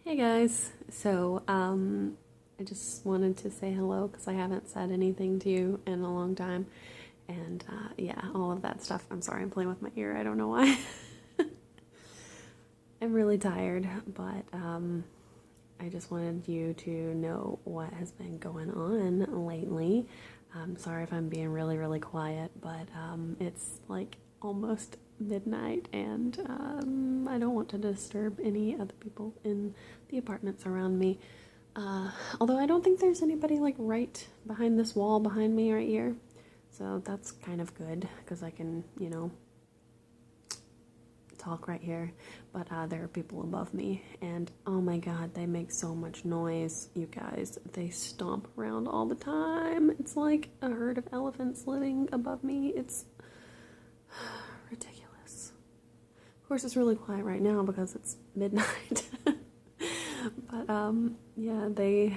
Hey guys, I just wanted to say hello because I haven't said anything to you in a long time, and yeah, all of that stuff. I'm sorry, I'm playing with my ear. I don't know why. I'm really tired, but I just wanted you to know what has been going on lately. Sorry if I'm being really, really quiet, but it's like almost midnight and I don't want to disturb any other people in the apartments around me. Although I don't think there's anybody like right behind this wall behind me right here. So that's kind of good because I can, talk right here, but there are people above me, and oh my god, they make so much noise, you guys. They stomp around all the time. It's like a herd of elephants living above me. It's ridiculous. Of course, it's really quiet right now because it's midnight. But yeah, they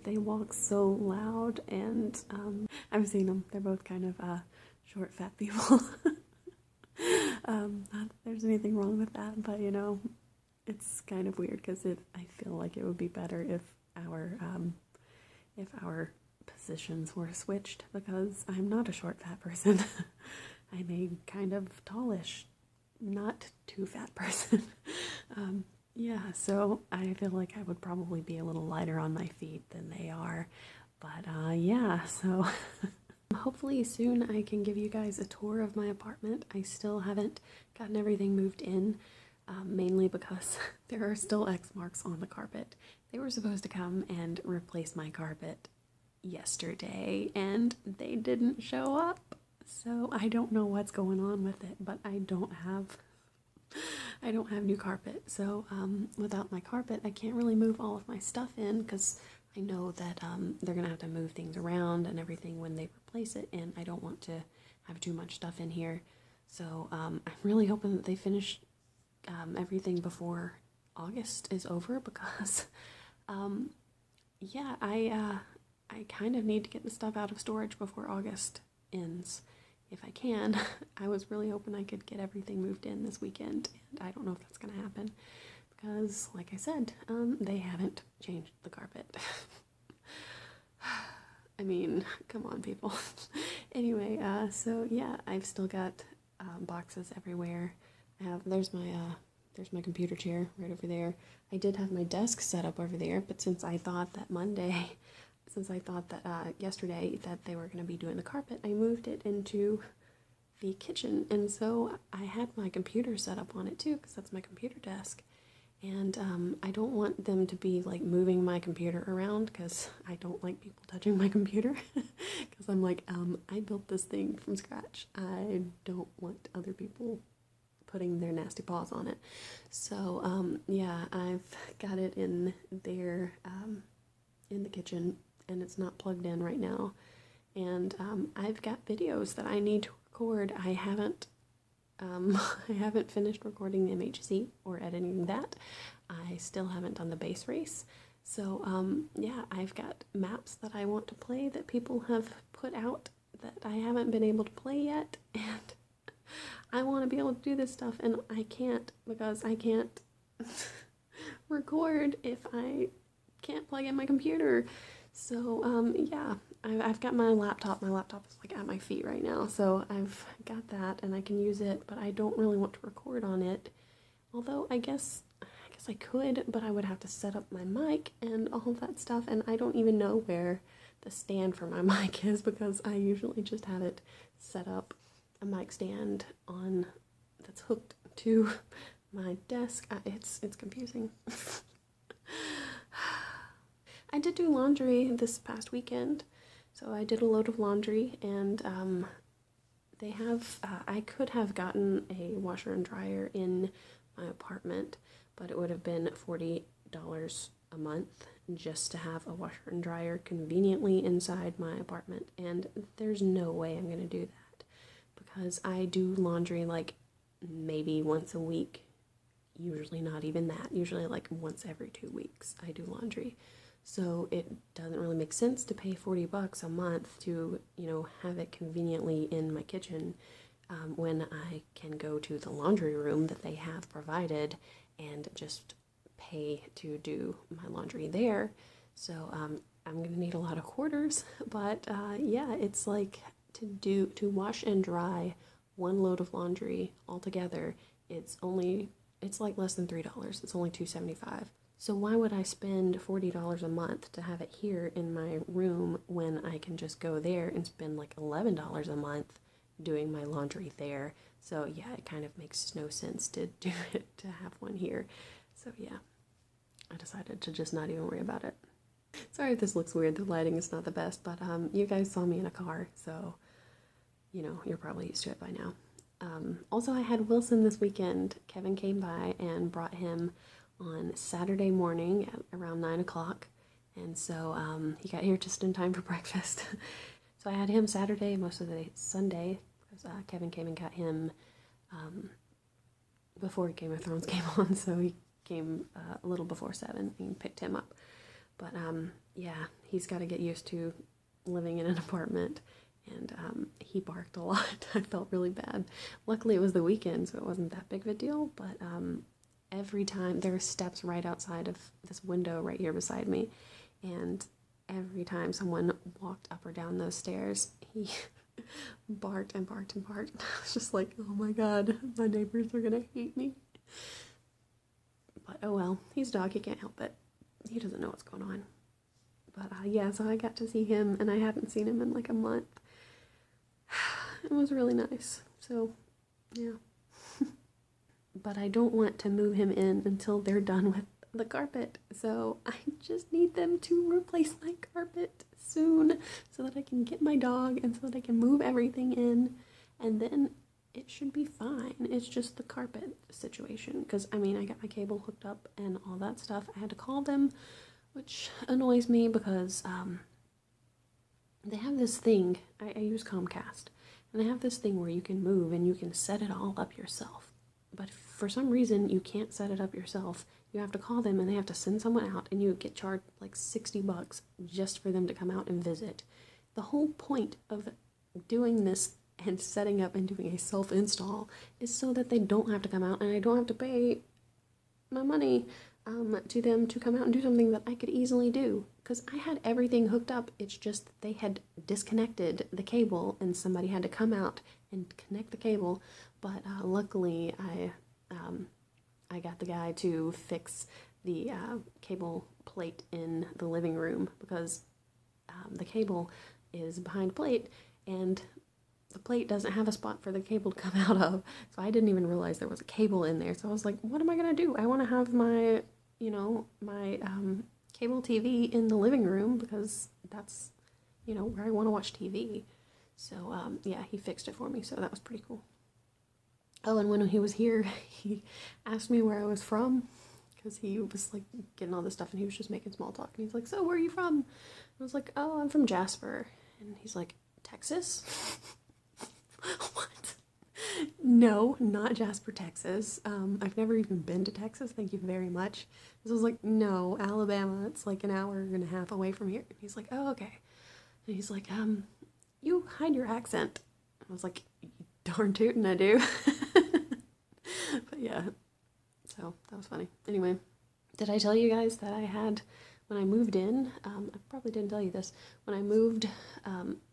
walk so loud, and I've seen them. They're both kind of short, fat people. Not that there's anything wrong with that, but it's kind of weird because I feel like it would be better if our positions were switched because I'm not a short, fat person. I'm a kind of tallish, not too fat person. Yeah, so I feel like I would probably be a little lighter on my feet than they are. But yeah, so hopefully soon I can give you guys a tour of my apartment. I still haven't gotten everything moved in, mainly because there are still X marks on the carpet. They were supposed to come and replace my carpet yesterday, and they didn't show up. So I don't know what's going on with it, but I don't have new carpet. So without my carpet, I can't really move all of my stuff in because I know that they're going to have to move things around and everything when they replace it, and I don't want to have too much stuff in here. So I'm really hoping that they finish everything before August is over because, yeah, I kind of need to get the stuff out of storage before August ends if I can. I was really hoping I could get everything moved in this weekend, and I don't know if that's going to happen because, like I said, they haven't changed the carpet. I mean, come on, people. Anyway, so yeah, I've still got boxes everywhere. There's my computer chair right over there. I did have my desk set up over there, but since I thought that yesterday that they were going to be doing the carpet, I moved it into the kitchen, and so I had my computer set up on it too, because that's my computer desk. And I don't want them to be like moving my computer around because I don't like people touching my computer because I'm like, I built this thing from scratch. I don't want other people putting their nasty paws on it. So yeah, I've got it in there in the kitchen, and it's not plugged in right now. And I've got videos that I need to record. I haven't I haven't finished recording the MHC or editing that. I still haven't done the base race. So yeah, I've got maps that I want to play that people have put out that I haven't been able to play yet, and I want to be able to do this stuff, and I can't because I can't record if I can't plug in my computer. So yeah, I've got my laptop. My laptop is like at my feet right now, so I've got that and I can use it, but I don't really want to record on it. Although I guess I could, but I would have to set up my mic and all of that stuff, and I don't even know where the stand for my mic is because I usually just have it set up a mic stand on that's hooked to my desk. It's confusing. I did do laundry this past weekend, so I did a load of laundry, and I could have gotten a washer and dryer in my apartment, but it would have been $40 a month just to have a washer and dryer conveniently inside my apartment, and there's no way I'm going to do that because I do laundry like maybe once a week, usually not even that, usually like once every 2 weeks I do laundry. So it doesn't really make sense to pay $40 a month to, have it conveniently in my kitchen when I can go to the laundry room that they have provided and just pay to do my laundry there. So I'm gonna need a lot of quarters, but yeah, it's like to wash and dry one load of laundry altogether, it's like less than $3. It's only $2.75. So why would I spend $40 a month to have it here in my room when I can just go there and spend like $11 a month doing my laundry there? So yeah, it kind of makes no sense to do it, to have one here. So yeah, I decided to just not even worry about it. Sorry if this looks weird, the lighting is not the best, but you guys saw me in a car, so you know, you're probably used to it by now. Also, I had Wilson this weekend. Kevin came by and brought him on Saturday morning at around 9 o'clock, and so he got here just in time for breakfast. So I had him Saturday, most of the day Sunday, because Kevin came and got him before Game of Thrones came on, so he came a little before 7 and picked him up. But yeah, he's got to get used to living in an apartment, and he barked a lot. I felt really bad. Luckily it was the weekend, so it wasn't that big of a deal, but every time, there were steps right outside of this window right here beside me, and every time someone walked up or down those stairs, he barked and barked and barked. I was just like, oh my god, my neighbors are gonna hate me. But oh well, he's a dog, he can't help it. He doesn't know what's going on. But yeah, so I got to see him, and I hadn't seen him in like a month. It was really nice. So yeah. But I don't want to move him in until they're done with the carpet. So I just need them to replace my carpet soon so that I can get my dog and so that I can move everything in, and then it should be fine. It's just the carpet situation, because I mean, I got my cable hooked up and all that stuff. I had to call them, which annoys me because they have this thing. I use Comcast, and they have this thing where you can move and you can set it all up yourself. But for some reason, you can't set it up yourself. You have to call them, and they have to send someone out, and you get charged like $60 just for them to come out and visit. The whole point of doing this and setting up and doing a self-install is so that they don't have to come out, and I don't have to pay my money to them to come out and do something that I could easily do. Because I had everything hooked up, it's just that they had disconnected the cable, and somebody had to come out and connect the cable. But luckily, I got the guy to fix the cable plate in the living room, because the cable is behind plate, and the plate doesn't have a spot for the cable to come out of. So I didn't even realize there was a cable in there. So I was like, what am I gonna do? I want to have my, you know, my cable TV in the living room, because that's, you know, where I want to watch TV. So yeah, he fixed it for me, so that was pretty cool. Oh, and when he was here, he asked me where I was from, because he was like getting all this stuff, and he was just making small talk, and he's like, so where are you from? I was like, oh, I'm from Jasper. And he's like, Texas? What? No, not Jasper, Texas. I've never even been to Texas, thank you very much. So I was like, no, Alabama, it's like an hour and a half away from here. And he's like, oh, okay. And he's like, you hide your accent. I was like, darn tootin' I do. But yeah, so that was funny. Anyway, did I tell you guys that I had, when I moved in, I probably didn't tell you this, when I moved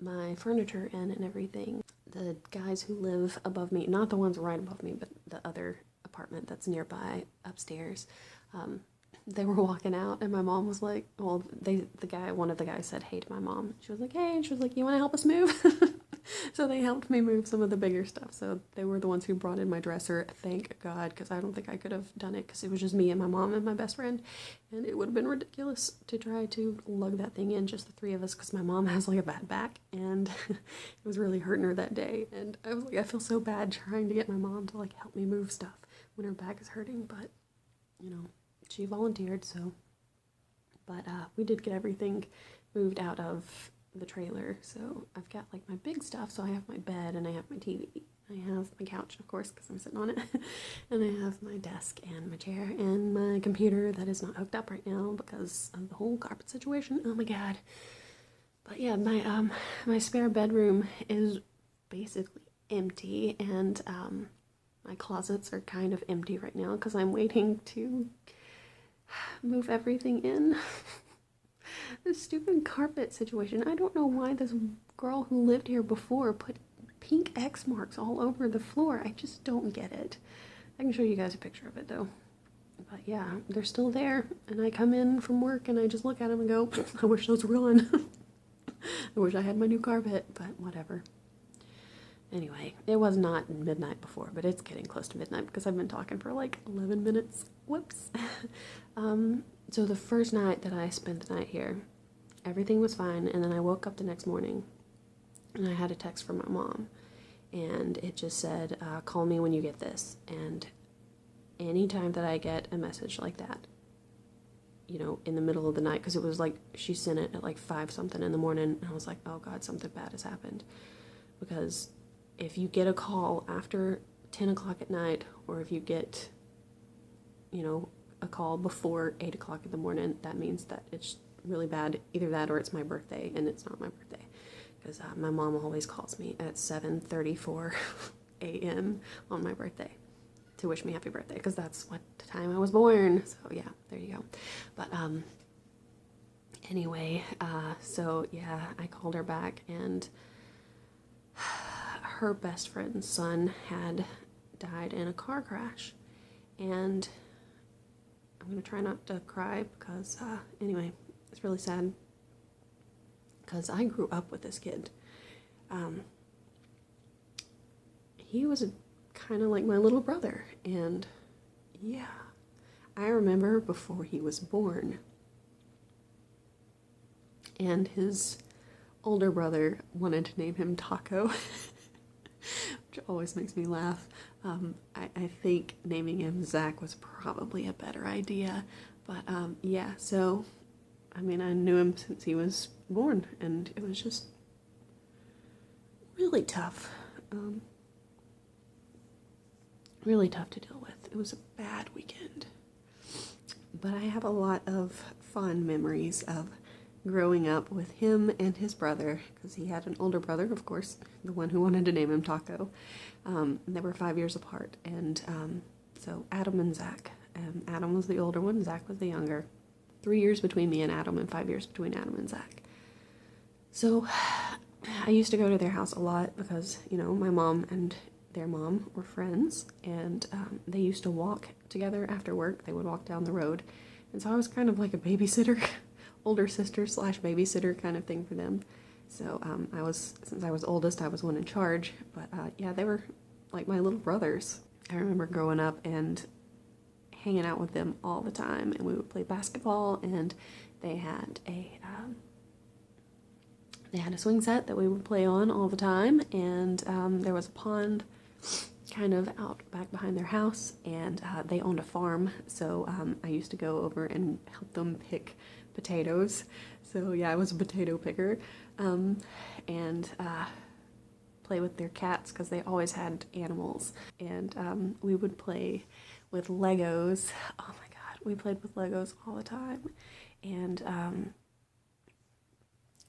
my furniture in and everything, the guys who live above me, not the ones right above me, but the other apartment that's nearby upstairs, they were walking out, and my mom was like, well, one of the guys said hey to my mom. She was like, hey, and she was like, you want to help us move? So they helped me move some of the bigger stuff. So they were the ones who brought in my dresser, thank God, because I don't think I could have done it, because it was just me and my mom and my best friend, and it would have been ridiculous to try to lug that thing in, just the three of us, because my mom has like a bad back, and it was really hurting her that day, and I was like, I feel so bad trying to get my mom to like help me move stuff when her back is hurting, but you know, she volunteered, so. But we did get everything moved out of the trailer, so I've got like my big stuff. So I have my bed, and I have my TV, I have my couch, of course, because I'm sitting on it, and I have my desk and my chair and my computer that is not hooked up right now because of the whole carpet situation. Oh my god. But yeah, my spare bedroom is basically empty, and my closets are kind of empty right now because I'm waiting to move everything in. This stupid carpet situation. I don't know why this girl who lived here before put pink X marks all over the floor. I just don't get it. I can show you guys a picture of it though. But yeah, they're still there. And I come in from work and I just look at them and go, I wish those were gone. I wish I had my new carpet, but whatever. Anyway, it was not midnight before, but it's getting close to midnight because I've been talking for like 11 minutes. Whoops. So the first night that I spent the night here, everything was fine, and then I woke up the next morning, and I had a text from my mom, and it just said, call me when you get this. And anytime that I get a message like that, you know, in the middle of the night, because it was like, she sent it at like 5 something in the morning, and I was like, oh God, something bad has happened. Because if you get a call after 10 o'clock at night, or if you get, you know, a call before 8 o'clock in the morning, that means that it's really bad. Either that or it's my birthday, and it's not my birthday. Because my mom always calls me at 7:34 a.m. on my birthday to wish me happy birthday, because that's what time I was born. So yeah, there you go. But anyway, so yeah, I called her back, and her best friend's son had died in a car crash. And I'm going to try not to cry because, anyway, it's really sad because I grew up with this kid. He was kind of like my little brother, and yeah, I remember before he was born, and his older brother wanted to name him Taco, which always makes me laugh. I think naming him Zach was probably a better idea, but yeah, so I mean, I knew him since he was born, and it was just really tough. Really tough to deal with. It was a bad weekend. But I have a lot of fond memories of growing up with him and his brother, because he had an older brother, of course, the one who wanted to name him Taco. They were 5 years apart, and so Adam and Zach. Adam was the older one, Zach was the younger. 3 years between me and Adam, and 5 years between Adam and Zach. So I used to go to their house a lot because, you know, my mom and their mom were friends, and they used to walk together after work. They would walk down the road, and so I was kind of like a babysitter, older sister slash babysitter kind of thing for them. So since I was oldest, I was one in charge, but yeah, they were like my little brothers. I remember growing up and hanging out with them all the time, and we would play basketball, and they had a swing set that we would play on all the time, and there was a pond kind of out back behind their house, and they owned a farm, so I used to go over and help them pick potatoes. So yeah, I was a potato picker, and play with their cats because they always had animals, and we would play with Legos. Oh my God, we played with Legos all the time, and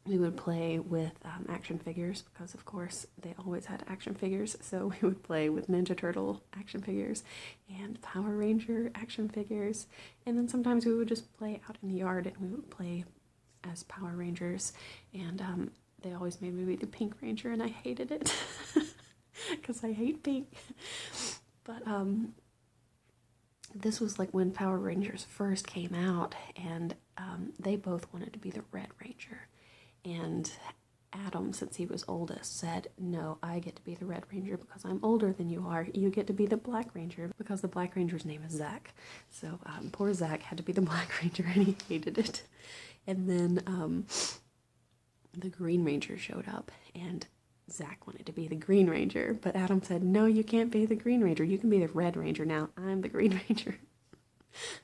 we would play with action figures because, of course, they always had action figures. So we would play with Ninja Turtle action figures and Power Ranger action figures. And then sometimes we would just play out in the yard, and we would play as Power Rangers. And they always made me be the Pink Ranger, and I hated it because I hate pink. But this was like when Power Rangers first came out, and they both wanted to be the Red Ranger. And Adam, since he was oldest, said, no, I get to be the Red Ranger because I'm older than you are. You get to be the Black Ranger because the Black Ranger's name is Zach. So poor Zach had to be the Black Ranger, and he hated it. And then the Green Ranger showed up, and Zach wanted to be the Green Ranger. But Adam said, no, you can't be the Green Ranger. You can be the Red Ranger now. I'm the Green Ranger.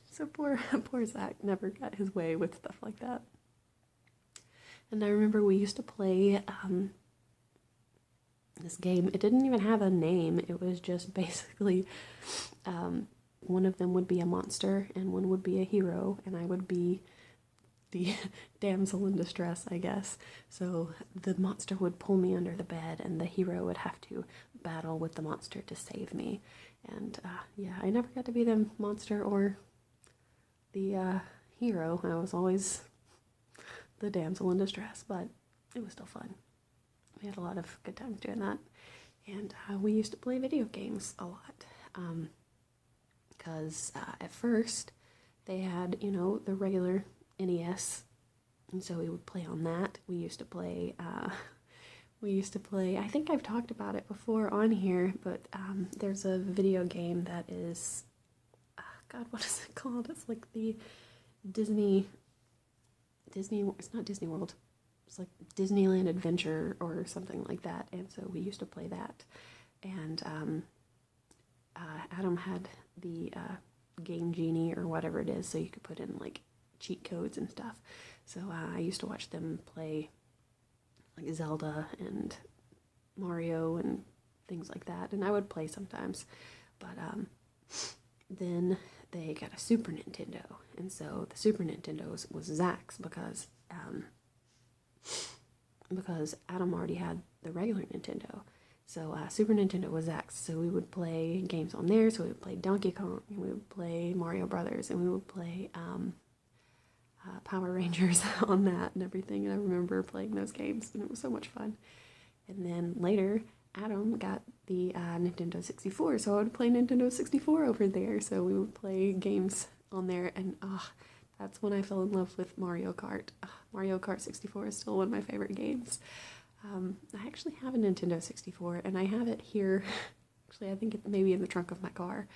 So poor Zach never got his way with stuff like that. And I remember we used to play this game. It didn't even have a name. It was just basically one of them would be a monster and one would be a hero, and I would be the damsel in distress, I guess. So the monster would pull me under the bed, and the hero would have to battle with the monster to save me. And yeah, I never got to be the monster or the hero. I was always the damsel in distress, but it was still fun. We had a lot of good times doing that. And we used to play video games a lot. Because at first they had, you know, the regular NES, and so we would play on that. We used to play, I think I've talked about it before on here, but there's a video game that is, God, what is it called? It's like the Disney, it's not Disney World. It's like Disneyland Adventure or something like that. And so we used to play that. And Adam had the Game Genie or whatever it is, so you could put in like cheat codes and stuff. So I used to watch them play like Zelda and Mario and things like that. And I would play sometimes. But then they got a Super Nintendo. And so the Super Nintendo was Zach's because Adam already had the regular Nintendo. So Super Nintendo was Zach's, so we would play games on there. So we would play Donkey Kong, and we would play Mario Brothers, and we would play Power Rangers on that and everything. And I remember playing those games, and it was so much fun. And then later, Adam got the Nintendo 64, so I would play Nintendo 64 over there. So we would play games on there, and that's when I fell in love with Mario Kart. Mario Kart 64 is still one of my favorite games. I actually have a Nintendo 64, and I have it here. Actually, I think it may be in the trunk of my car.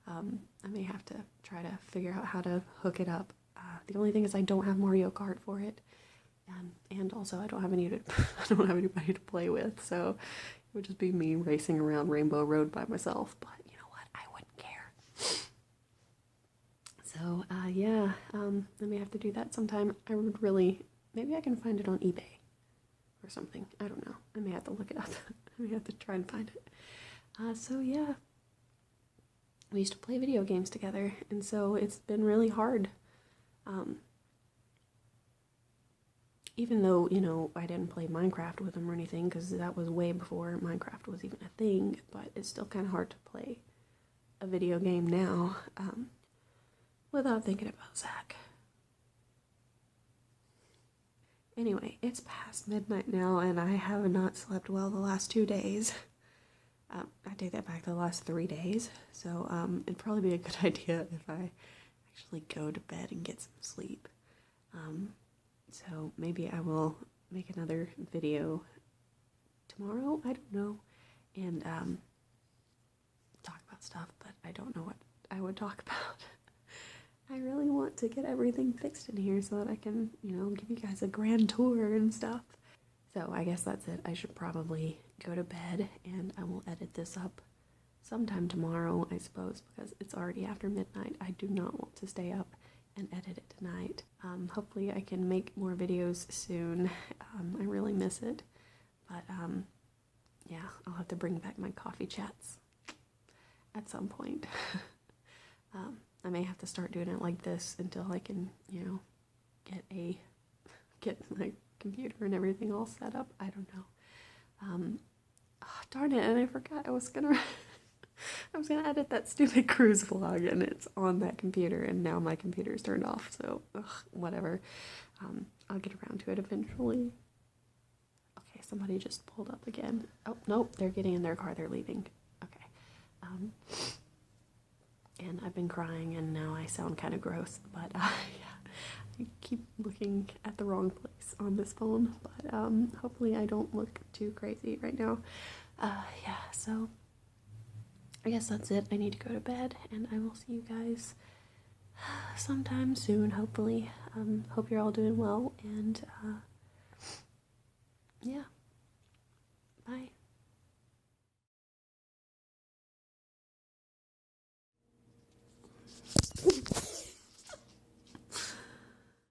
I may have to try to figure out how to hook it up. The only thing is I don't have Mario Kart for it, and also I don't have anybody to play with, so it would just be me racing around Rainbow Road by myself. But you know what? I wouldn't care. So yeah, I may have to do that sometime. Maybe I can find it on eBay or something. I don't know. I may have to look it up. I may have to try and find it. So yeah, we used to play video games together, and so it's been really hard. Even though, you know, I didn't play Minecraft with him or anything, because that was way before Minecraft was even a thing, but it's still kind of hard to play a video game now without thinking about Zach. Anyway, it's past midnight now, and I have not slept well the last 2 days. I take that back, the last 3 days. So it'd probably be a good idea if I actually go to bed and get some sleep. So maybe I will make another video tomorrow, I don't know, and talk about stuff, but I don't know what I would talk about. I really want to get everything fixed in here so that I can, you know, give you guys a grand tour and stuff. So I guess that's it. I should probably go to bed, and I will edit this up sometime tomorrow, I suppose, because it's already after midnight. I do not want to stay up and edit it tonight. Hopefully I can make more videos soon. I really miss it. But yeah, I'll have to bring back my coffee chats at some point. I may have to start doing it like this until I can, you know, get my computer and everything all set up. I don't know. Oh, darn it, and I forgot I was gonna edit that stupid cruise vlog, and it's on that computer, and now my computer's turned off, so whatever. I'll get around to it eventually. Okay, somebody just pulled up again. Oh, nope, they're getting in their car, they're leaving. Okay. And I've been crying, and now I sound kind of gross, but yeah, I keep looking at the wrong place on this phone, but hopefully I don't look too crazy right now. Yeah, so I guess that's it. I need to go to bed, and I will see you guys sometime soon, hopefully. Hope you're all doing well, and yeah, bye.